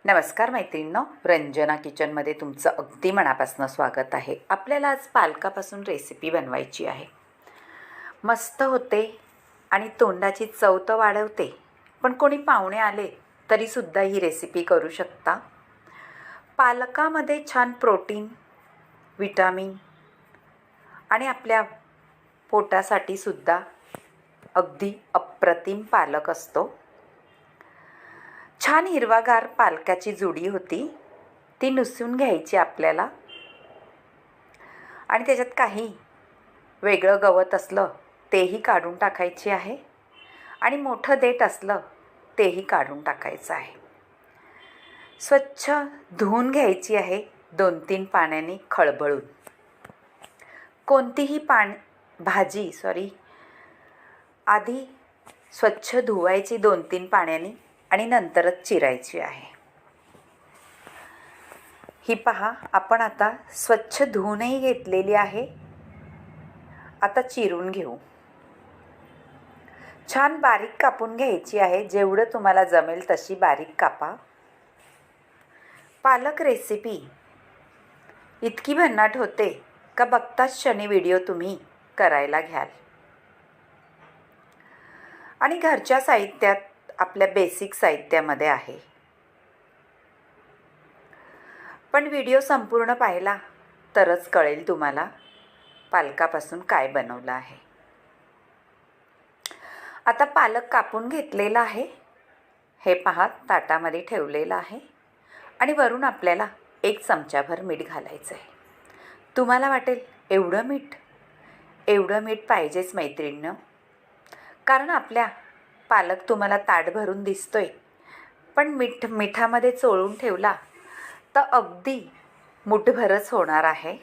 नमस्कार मैत्रिणींनो, रंजना किचनमध्ये तुमचं अगदी मनापासून स्वागत आहे. आपल्याला आज पालकापासून रेसिपी बनवायची आहे. मस्त होते आणि तोंडाची चव तर वाढवते, पण कोणी पाहुणे आले तरीसुद्धा ही रेसिपी करू शकता. पालकामध्ये छान प्रोटीन, विटामिन आणि आपल्या पोटासाठी सुद्धा अगदी अप्रतिम पालक असतो. छान हिरवागार पालकाची जुडी होती, ती नुसून घ्यायची आपल्याला आणि त्याच्यात काही वेगळं गवत असलं तेही काढून टाकायचे आहे आणि मोठं देठ असलं तेही काढून टाकायचं आहे. स्वच्छ धुवून घ्यायची आहे 2-3 पाण्याने खळबळून. कोणतीही भाजी आधी स्वच्छ धुवायची 2-3 पाण्याने आणि नंतरच चिरायची आहे. ही पहा, आपण आता स्वच्छ धुवूनही घेतलेली आहे. आता चिरून घेऊ. छान बारीक कापून घ्यायची आहे. जेवढं तुम्हाला जमेल तशी बारीक कापा. पालक रेसिपी इतकी भन्नाट होते का बघताच क्षणी व्हिडिओ तुम्ही करायला घ्याल. आणि घरच्या साहित्यात आपल्या बेसिक साहित्यामध्ये आहे. पण व्हिडिओ संपूर्ण पाहिला तरच कळेल तुम्हाला पालकापासून काय बनवलं आहे. आता पालक कापून घेतलेला आहे. हे पहा, ताटामध्ये ठेवलेलं आहे आणि वरून आपल्याला 1 चमचाभर मीठ घालायचं आहे. तुम्हाला वाटेल एवढं मीठ पाहिजेच मैत्रिणींनो, कारण आपल्या पालक तुम्हाला ताट भरून दिसतोय, पण मिठामध्ये चोळून ठेवला तर अगदी मुठभरच होणार आहे.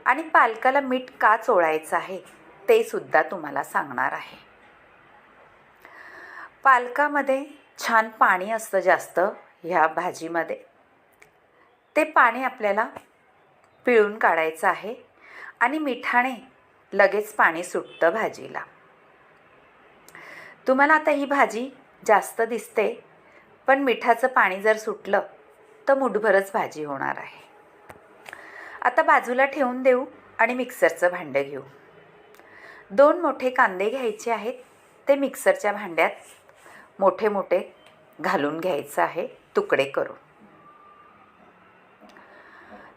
आणि पालकाला मीठ का चोळायचं आहे ते सुद्धा तुम्हाला सांगणार आहे. पालकामध्ये छान पाणी असतं जास्त ह्या भाजीमध्ये. ते पाणी आपल्याला पिळून काढायचं आहे आणि मिठाने लगेच पाणी सुटतं भाजीला. तुम्हाला आता ही भाजी जास्त दिसते, पण मिठाचं पाणी जर सुटलं तर मुठभरच भाजी होणार आहे. आता बाजूला ठेवून देऊ आणि मिक्सरचं भांडं घेऊ. 2 मोठे कांदे घ्यायचे आहेत. ते मिक्सरच्या भांड्यात मोठे मोठे घालून घ्यायचं आहे, तुकडे करून.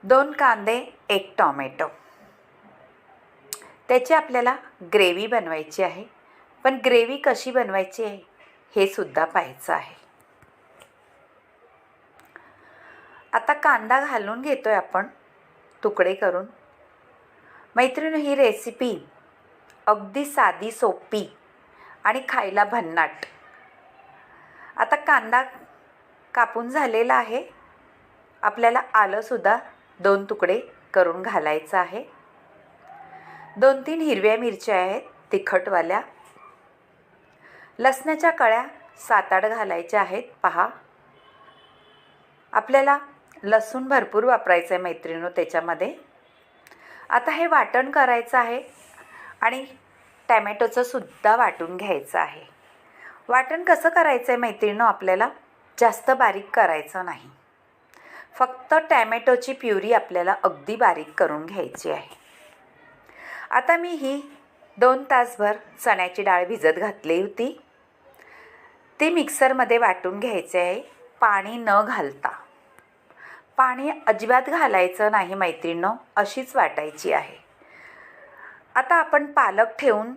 2 कांदे, 1 टोमॅटो. त्याची आपल्याला ग्रेव्ही बनवायची आहे. पण ग्रेव्ही कशी बनवायची आहे हे सुद्धा पाहायचं आहे. आता कांदा घालून घेतोय आपण तुकडे करून. मैत्रिणी, ही रेसिपी अगदी साधी, सोपी आणि खायला भन्नाट. आता कांदा कापून झालेला आहे. आपल्याला आलं सुद्धा 2 तुकडे करून घालायचं आहे. 2-3 हिरव्या मिरच्या आहेत तिखटवाल्या. लसणाच्या कळ्या 7-8 घालायच्या आहेत. पहा, आपल्याला लसूण भरपूर वापरायचं आहे मैत्रिणींनो त्याच्यामध्ये. आता हे वाटण करायचं आहे आणि टॅमॅटोचं सुद्धा वाटून घ्यायचं आहे. वाटण कसं करायचं आहे मैत्रिणींनो, आपल्याला जास्त बारीक करायचं नाही. फक्त टॅमॅटोची प्युरी आपल्याला अगदी बारीक करून घ्यायची आहे. आता मी ही 2 तासभर चण्याची डाळ भिजत घातली होती. ती मिक्सरमध्ये वाटून घ्यायचे आहे, पाणी न घालता. पाणी अजिबात घालायचं नाही मैत्रिणींनो, अशीच वाटायची आहे. आता आपण पालक ठेवून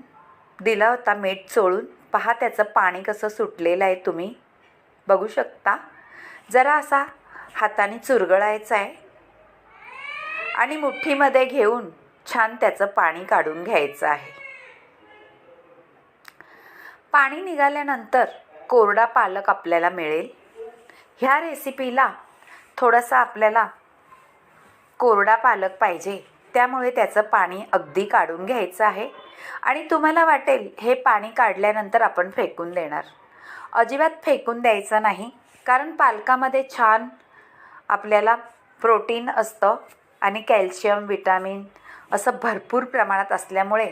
दिला होता मीठ चोळून. पहा, त्याचं पाणी कसं सुटलेलं आहे, तुम्ही बघू शकता. जरा असा हाताने चुरगळायचा आहे आणि मुठीमध्ये घेऊन छान त्याचं पाणी काढून घ्यायचं आहे. पाणी निघाल्यानंतर कोरडा पालक आपल्याला मिळेल. ह्या रेसिपीला थोडासा आपल्याला कोरडा पालक पाहिजे, त्यामुळे त्याचं पाणी अगदी काढून घ्यायचं आहे. आणि तुम्हाला वाटेल हे पाणी काढल्यानंतर आपण फेकून देणार. अजिबात फेकून द्यायचं नाही, कारण पालकामध्ये छान आपल्याला प्रोटीन असतं आणि कॅल्शियम, विटामिन असं भरपूर प्रमाणात असल्यामुळे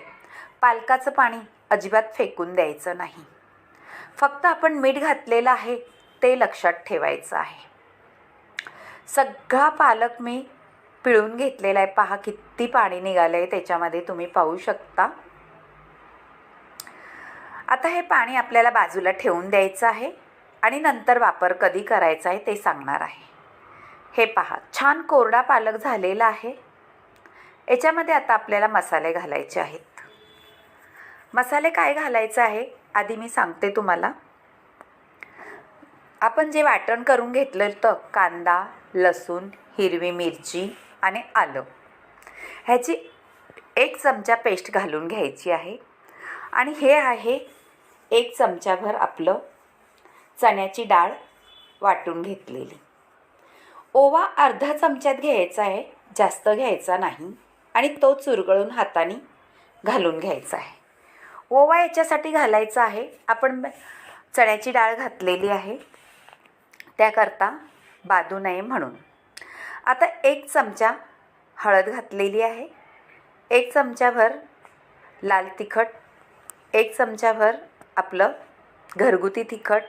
पालकाचं पाणी अजिबात फेकून द्यायचं नाही. फक्त आपण मीठ घातलेलं आहे ते लक्षात ठेवायचं आहे. सगळा पालक मी पिळून घेतलेला आहे. पहा किती पाणी निघालं आहे त्याच्यामध्ये, तुम्ही पाहू शकता. आता हे पाणी आपल्याला बाजूला ठेवून द्यायचं आहे आणि नंतर वापर कधी करायचा आहे ते सांगणार आहे. हे पहा छान कोरडा पालक झालेला आहे. याच्यामध्ये आता आपल्याला मसाले घालायचे आहेत. मसाले काय घालायचं आहे आधी मी सांगते तुम्हाला. आपण जे वाटण करून घेतलं होतं, कांदा, लसूण, हिरवी मिरची आणि आलं, ह्याची 1 चमचा पेस्ट घालून घ्यायची आहे. आणि हे आहे 1 चमचाभर आपलं चण्याची डाळ वाटून घेतलेली. ओवा अर्धा चमच्यात घ्यायचा आहे, जास्त घ्यायचा नाही. आणि तो चुरगळून हाताने घालून घ्यायचा आहे. ओवा याच्यासाठी घालायचा आहे, आपण चण्याची डाळ घातलेली आहे त्याकरता बाधू नये म्हणून. आता 1 चमचा हळद घातलेली आहे, 1 चमचाभर लाल तिखट, 1 चमचाभर आपलं घरगुती तिखट,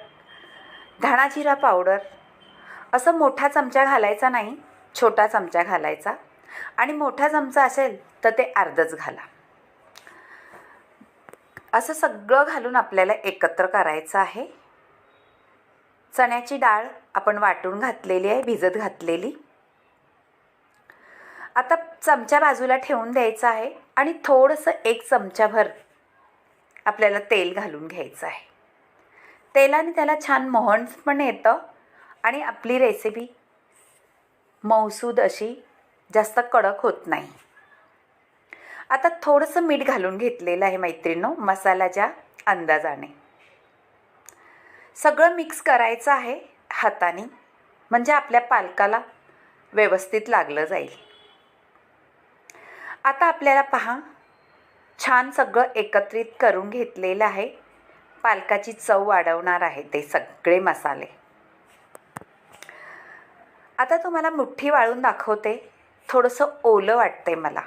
धणा जिरा पावडर. असं मोठा चमचा घालायचा नाही, छोटा चमचा घालायचा. आणि मोठा चमचा असेल तर ते अर्धच घाला. असं सगळं घालून आपल्याला एकत्र करायचं आहे. चण्याची डाळ आपण वाटून घातलेली आहे, भिजत घातलेली. आता चमचा बाजूला ठेवून द्यायचा आहे आणि थोडंसं 1 चमचाभर आपल्याला तेल घालून घ्यायचं आहे. तेलाने त्याला छान मोहन पण येतं आणि आपली रेसिपी मऊसूद अशी जास्त कडक होत नाही. आता थोडंसं मीठ घालून घेतलेलं आहे मैत्रिणींनो, मसाल्याच्या अंदाजाने. सगळं मिक्स करायचं आहे हाताने, म्हणजे आपल्या पालकाला व्यवस्थित लागलं जाईल. आता आपल्याला पहा छान सगळं एकत्रित करून घेतलेलं आहे. पालकाची चव वाढवणार आहे ते सगळे मसाले. आता तुम्हाला मुठ्ठी वाळून दाखवते. थोडंसं ओलं वाटतंय मला,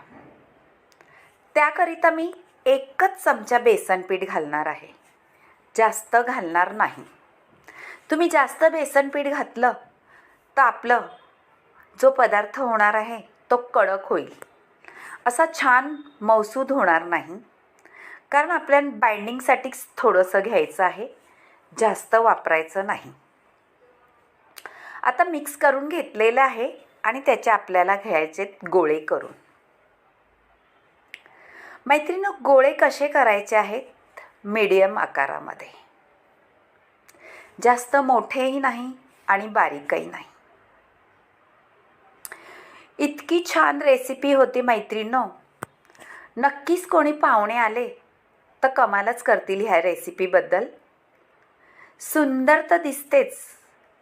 त्याकरिता मी 1च चमचा बेसन पीठ घालणार आहे, जास्त घालणार नाही. तुम्ही जास्त बेसन पीठ घातलं तर आपलं जो पदार्थ होणार आहे तो कडक होईल, असा छान मऊसूद होणार नाही. कारण आपल्याला बाइंडिंगसाठीच थोडंसं घ्यायचं आहे, जास्त वापरायचं नाही. आता मिक्स करून घेतलेलं आहे आणि त्याचे आपल्याला घ्यायचे गोळे करून. मैत्रिणी गोळे कसे करायचे आहेत, मीडियम आकारामध्ये, जास्त मोठेही नाही आणि बारीकही नाही. इतकी छान रेसिपी होती मैत्रिणींनो. नक्कीच कोणी पाहुणे आले तर कमालच करतील ह्या रेसिपीबद्दल. सुंदर तर दिसतेच,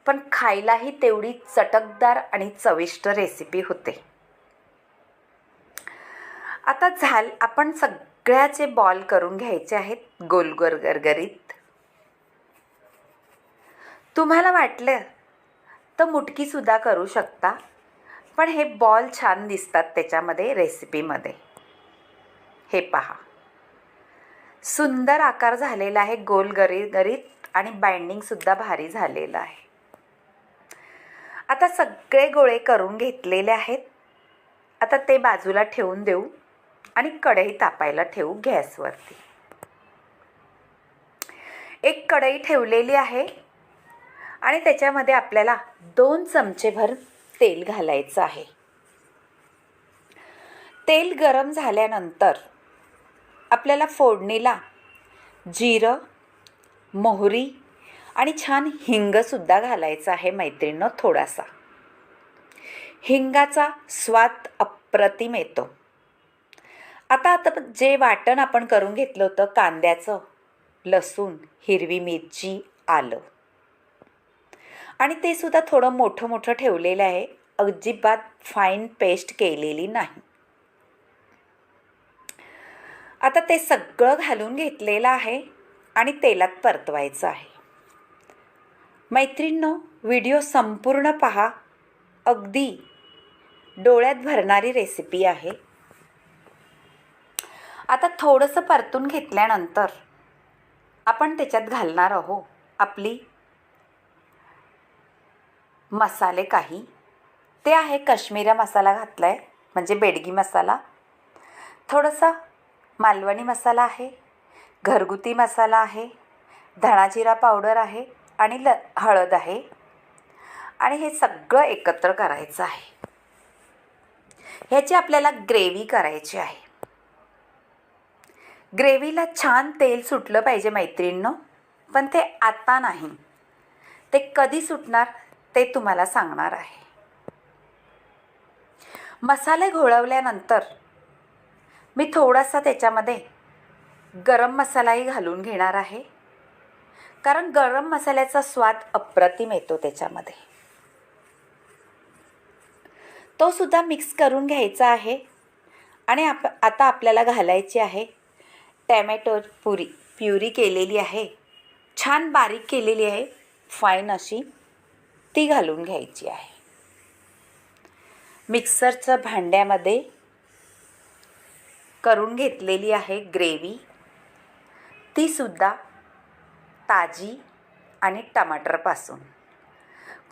पण खायलाही तेवढी चटकदार आणि चविष्ट रेसिपी होते. आता आपण सगळ्याचे बॉल करून घ्यायचे आहेत गोल गोल गरगरीत. तुम्हाला वाटलं तर मुटकीसुद्धा करू शकता, पण हे बॉल छान दिसतात त्याच्यामध्ये रेसिपीमध्ये. हे पहा सुंदर आकार झालेला आहे, गोल गरीत आणि बाइंडिंगसुद्धा भारी झालेलं आहे. आता सगळे गोळे करून घेतलेले आहेत. आता ते बाजूला ठेवून देऊ आणि कढई तापायला ठेवू गॅसवरती. 1 कढई ठेवलेली आहे आणि त्याच्यामध्ये आपल्याला 2 चमचेभर तेल घालायचं आहे. तेल गरम झाल्यानंतर आपल्याला फोडणीला जिरं, मोहरी आणि छान हिंगसुद्धा घालायचा आहे मैत्रिणींनो. थोडासा हिंगाचा स्वाद अप्रतिम येतो. आता जे वाटण आपण करून घेतलं होतं कांद्याचं, लसूण, हिरवी मिरची, आलं, आणि ते सुद्धा थोडं मोठं मोठं ठेवलेलं आहे, अजिबात फाईन पेस्ट केलेली नाही. आता ते सगळं घालून घेतलेलं आहे आणि तेलात परतवायचं आहे. मैत्रिणींनो व्हिडिओ संपूर्ण पहा, अगदी डोळ्यात भरणारी रेसिपी आहे. आता थोडंसं परतून घेतल्यानंतर आपण त्याच्यात घालणार आहोत आपली मसाले काही, ते आहे काश्मीरी मसाला घातला आहे म्हणजे बेडगी मसाला, थोडासा मालवणी मसाला आहे, घरगुती मसाला आहे, धणा जिरा पावडर आहे आणि हळद आहे. आणि हे सगळं एकत्र करायचं आहे. ह्याची आपल्याला ग्रेव्ही करायची आहे. ग्रेव्हीला छान तेल सुटलं पाहिजे मैत्रिणींनो, पण ते आता नाही, ते कधी सुटणार ते तुम्हाला सांगणार आहे. मसाले घोळवल्यानंतर मी थोडासा त्याच्यामध्ये गरम मसालाही घालून घेणार आहे, कारण गरम मसाल्याचा स्वाद अप्रतिम येतो त्याच्यामध्ये. तो सुद्धा मिक्स करून घ्यायचा आहे. आणि आता आपल्याला घालायची आहे टॅमॅटो प्युरी केलेली आहे, छान बारीक केलेली आहे, फाईन अशी, ती घालून घ्यायची आहे. मिक्सरच्या भांड्यामध्ये करून घेतलेली आहे ग्रेव्ही, ती सुद्धा ताजी आणि टमाटरपासून.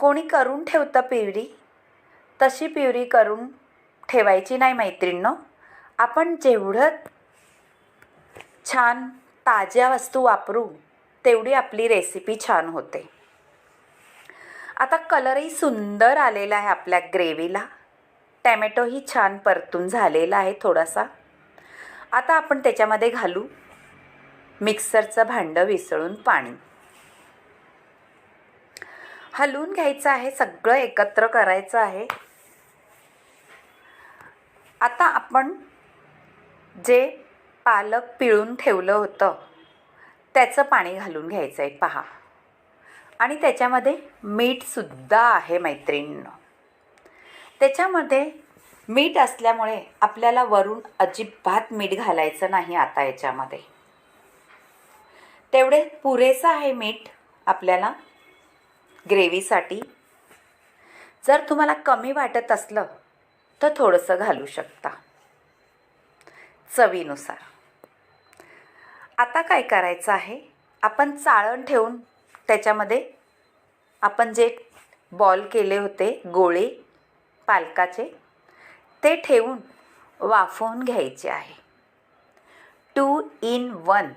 कोणी करून ठेवतं प्युरी, तशी प्युरी करून ठेवायची नाही मैत्रिणींनो. आपण जेवढं छान ताज्या वस्तू वापरू तेवढी आपली रेसिपी छान होते. आता कलरही सुंदर आलेला आहे आपल्या ग्रेव्हीला, टॅमॅटोही छान परतून झालेला आहे थोडासा. आता आपण त्याच्यामध्ये घालू मिक्सरचं भांडं विसळून पाणी. हलवून घ्यायचं आहे, सगळं एकत्र करायचं आहे. आता आपण जे पालक पिळून ठेवलं होतं त्याचं पाणी घालून घ्यायचं आहे पहा. आणि त्याच्यामध्ये मीठसुद्धा आहे मैत्रिणींनो. त्याच्यामध्ये मीठ असल्यामुळे आपल्याला वरून अजिबात मीठ घालायचं नाही. आता याच्यामध्ये तेवढे पुरेसं आहे मीठ आपल्याला ग्रेव्हीसाठी. जर तुम्हाला कमी वाटत असलं तर थोडंसं घालू शकता चवीनुसार. आता काय करायचं आहे, आपण चाळण ठेवून त्याच्यामध्ये आपण जे बॉल केले होते गोळे पालकाचे, ते ठेवून वाफवून घ्यायचे आहे. 2 in 1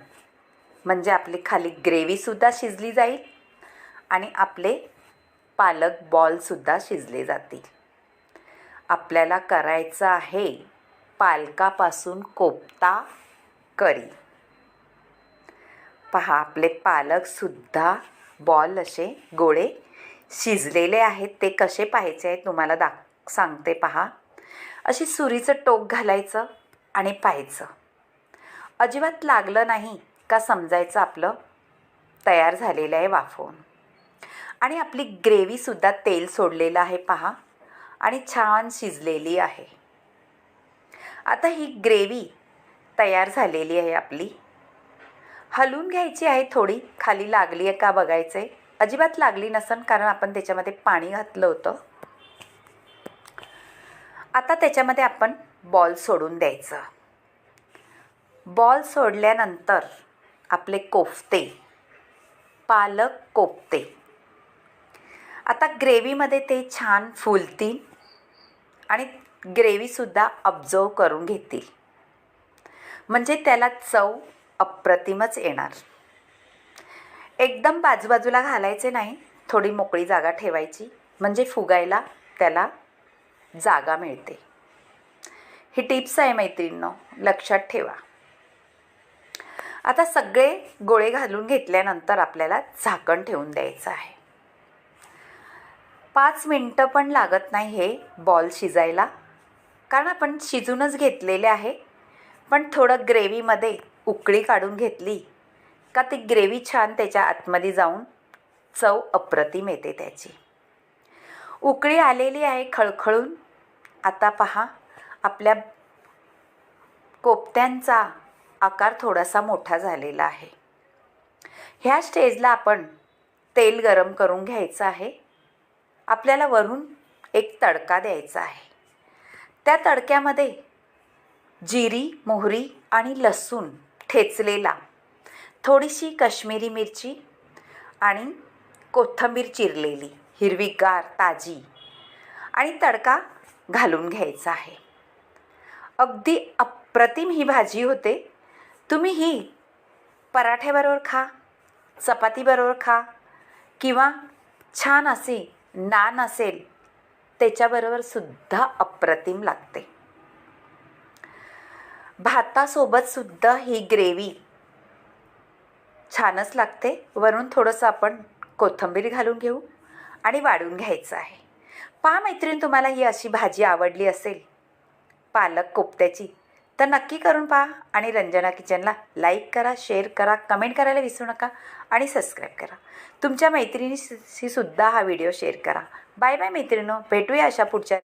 म्हणजे आपली खाली ग्रेव्हीसुद्धा शिजली जाईल आणि आपले पालक बॉलसुद्धा शिजले जातील. आपल्याला करायचं आहे पालकापासून कोफ्ता करी. पहा, आपले पालकसुद्धा बॉल असे गोळे शिजलेले आहेत. ते कसे पाहायचे आहेत तुम्हाला सांगते पहा. अशी सुरीचं टोक घालायचं आणि पाहायचं. अजिबात लागलं नाही का समजायचं आपलं तयार झालेलं आहे वाफवून. आणि आपली ग्रेव्हीसुद्धा तेल सोडलेलं आहे पहा आणि छान शिजलेली आहे. आता ही ग्रेव्ही तयार झालेली आहे आपली. हलवून घ्यायची आहे, थोडी खाली लागली आहे का बघायचं आहे. अजिबात लागली नसेल कारण आपण त्याच्यामध्ये पाणी घातलं होतं. आता त्याच्यामध्ये आपण बॉल सोडून द्यायचं. बॉल सोडल्यानंतर आपले कोफ्ते, पालक कोफ्ते आता ग्रेव्हीमध्ये ते छान फुलतील आणि ग्रेव्हीसुद्धा अब्झर्व करून घेतील, म्हणजे त्याला चव अप्रतिमच येणार. एकदम बाजूबाजूला घालायचे नाही, थोडी मोकळी जागा ठेवायची म्हणजे फुगायला त्याला जागा मिळते. ही टिप्स आहे मैत्रिणींनो, लक्षात ठेवा. आता सगळे गोळे घालून घेतल्यानंतर आपल्याला झाकण ठेवून द्यायचं आहे. 5 मिनटं पण लागत नाही हे बॉल शिजायला, कारण आपण शिजूनच घेतलेले आहे. पण थोडं ग्रेव्हीमध्ये उकळी काढून घेतली का ती ग्रेव्ही छान त्याच्या आतमध्ये जाऊन चव अप्रतिम येते त्याची. उकळी आलेली आहे खळखळून. आता पहा, आपल्या कोफ्त्यांचा आकार थोडासा मोठा झालेला आहे. ह्या स्टेजला आपण तेल गरम करून घ्यायचं आहे. आपल्याला वरून एक तडका द्यायचा आहे. त्या तडक्यामध्ये जिरी, मोहरी आणि लसूण ठेचलेला, थोडीशी काश्मीरी मिरची आणि कोथिंबीर चिरलेली हिरवीगार ताजी आणि तडका घालून घ्यायचा आहे. अगदी अप्रतिम ही भाजी होते. तुम्ही ही पराठ्याबरोबर खा, चपातीबरोबर खा किंवा छान असे नान असेल त्याच्याबरोबर सुद्धा अप्रतिम लागते. भातासोबत सुद्धा ही ग्रेव्ही छानच लागते. वरून थोडंसं आपण कोथिंबीर घालून घेऊ आणि वाढून घ्यायचं आहे. पहा मैत्रीण, तुम्हाला ही अशी भाजी आवडली असेल पालक कोफ्त्याची तर नक्की करून पहा आणि रंजना किचनला लाईक करा, शेअर करा, कमेंट करायला विसरू नका आणि सबस्क्राईब करा. तुमच्या मैत्रिणीशी सुद्धा हा व्हिडिओ शेअर करा. बाय बाय मैत्रिणींनो, भेटूया अशा पुढच्या